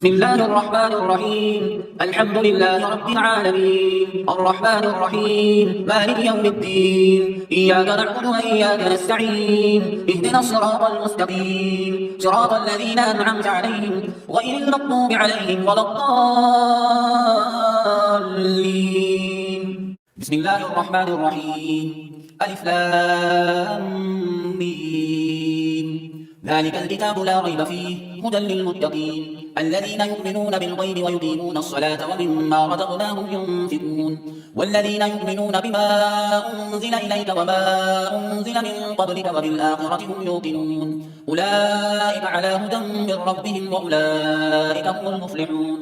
بسم الله الرحمن الرحيم. الحمد لله رب العالمين، الرحمن الرحيم، مالك يوم الدين. إياك نعبد وإياك نستعين. اهدنا الصراط المستقيم، صراط الذين أنعمت عليهم غير المغضوب عليهم ولا الضالين. بسم الله الرحمن الرحيم. ألف لام ميم. ذلك الكتاب لا ريب فيه هدى للمتقين الذين يؤمنون بالغيب ويقيمون الصلاة ومما رزقناهم ينفقون والذين يؤمنون بما أنزل إليك وما أنزل من قبلك وبالآخرة هم يوقنون أولئك على هدى من ربهم وأولئك هم المفلحون.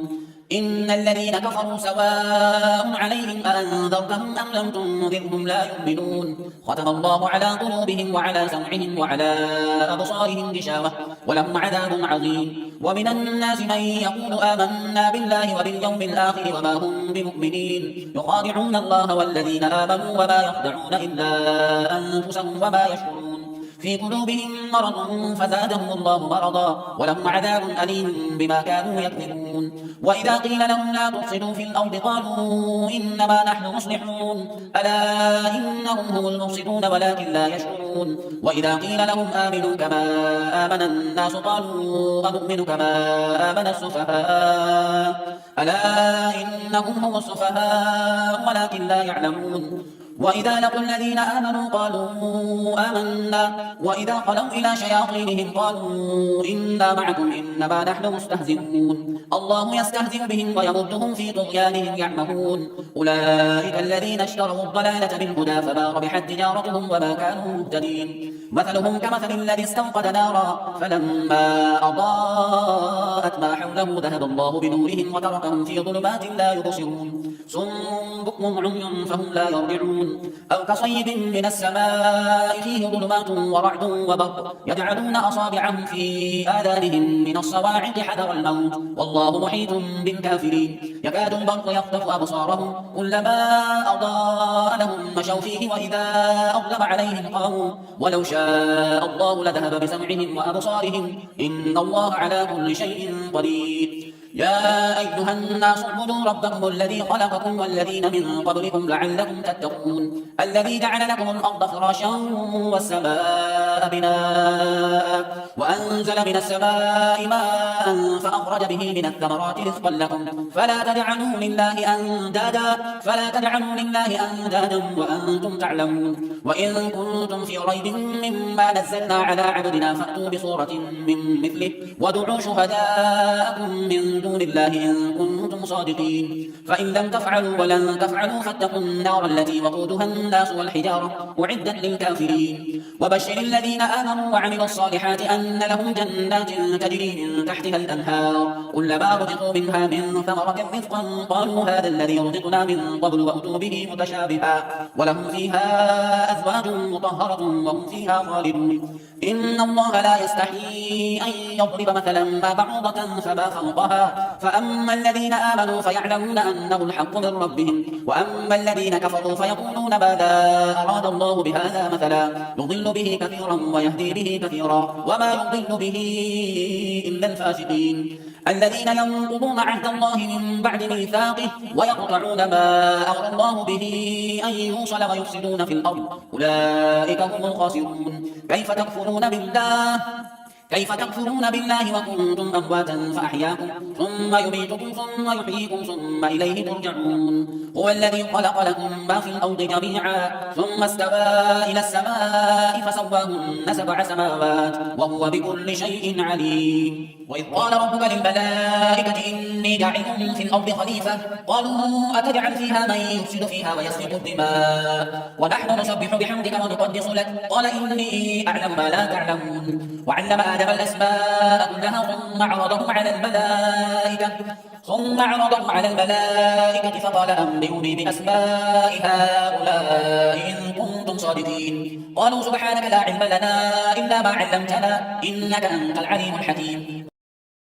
إن الذين كفروا سواء عليهم أأنذرتهم أم لم تنذرهم لا يؤمنون ختم الله على قلوبهم وعلى سمعهم وعلى أبصارهم غشاوة ولهم عذاب عظيم. ومن الناس من يقول آمنا بالله وباليوم الآخر وما هم بمؤمنين يخادعون الله والذين آمنوا وما يخدعون إلا أنفسهم وما يشعرون في قلوبهم مرض فزادهم الله مرضا ولهم عذاب أليم بما كانوا يكذبون. وإذا قيل لهم لا تفسدوا في الأرض قالوا إنما نحن مصلحون ألا إنهم هم المفسدون ولكن لا يشعرون. وإذا قيل لهم آمنوا كما آمن الناس قالوا أنؤمن كما آمن السفهاء ألا إنهم هم السفهاء ولكن لا يعلمون. وإذا لقوا الذين آمنوا قالوا آمنا وإذا خلوا إلى شياطينهم قالوا إنا معكم إنما نحن مستهزئون الله يستهزئ بهم ويمدهم في طغيانهم يعمهون. أولئك الذين اشتروا الضلالة بالهدى فما ربحت تجارتهم وما كانوا مهتدين. مثلهم كمثل الذي استوقد نارا فلما أضاءت ما حوله ذهب الله بنورهم وتركهم في ظلمات لا يبصرون صم بكم عمي فهم لا يرجعون. أو كصيب من السماء فيه ظلمات ورعد وبرق يجعلون أصابعهم في آذانهم من الصواعق حذر الموت والله محيط بالكافرين. يكاد البرق يخطف أبصارهم كلما أضاء لهم مشوا فيه وإذا أظلم عليهم قاموا ولو شاء الله لذهب بسمعهم وأبصارهم إن الله على كل شيء قدير. يا أيها الناس اعبدوا ربكم الذي خلقكم والذين من قبلكم لعلكم تتقون الذي جعل لكم الأرض فراشا والسماء بناء وأنزل من السماء ماء فأخرج به من الثمرات رزقا لكم فلا تجعلوا لله أندادا وأنتم تعلمون. وإن كنتم في ريب مما نزلنا على عبدنا فأتوا بصورة من مثله وادعوا شهداءكم من دون الله إن كنتم صادقين فإن لم تفعلوا ولن تفعلوا فاتقوا النار التي وقودها الناس والحجارة أعدت للكافرين. وبشر الذين آمنوا وعملوا الصالحات أن لهم جنات تجري من تحتها الأنهار كلما رزقوا منها من ثمرة رزقا قالوا هذا الذي رزقنا من قبل وأتوا به متشابها ولهم فيها أزواج مطهرة وهم فيها خالدون. إن الله لا يستحيي أن يضرب مثلا ما بعوضة فما فوقها فأما الذين آمنوا فيعلمون أنه الحق من ربهم وأما الذين كفروا فيقولون ماذا أراد الله بهذا مثلا يضل به كثيرا ويهدي به كثيرا وما يضل به إلا الفاسقين. الذين ينقضون عهد الله من بعد ميثاقه ويقطعون ما أمر الله به أن يوصل ويفسدون في الأرض أولئك هم الخاسرون. كيف تكفرون بالله وكنتم أمواتا فأحياكم ثم يميتكم ثم يحييكم ثم إليه ترجعون. هو الذي خلق لكم ما في الأرض جميعا ثم استوى إلى السماء فسواهن 7 سماوات وهو بكل شيء عليم. وإذ قال ربك للملائكة إني جاعل في الأرض خليفة قالوا أتجعل فيها من يفسد فيها ويسفك الدماء ونحن نسبح بحمدك ونقدس لك قال إني أعلم ما لا تعلمون. وعلم آدم الأسماء كلها ثم عرضهم على الملائكة فقال أنبئوني بأسماء هؤلاء إن كنتم صادقين قالوا سبحانك لا علم لنا إلا ما علمتنا إنك أنت العليم الحكيم.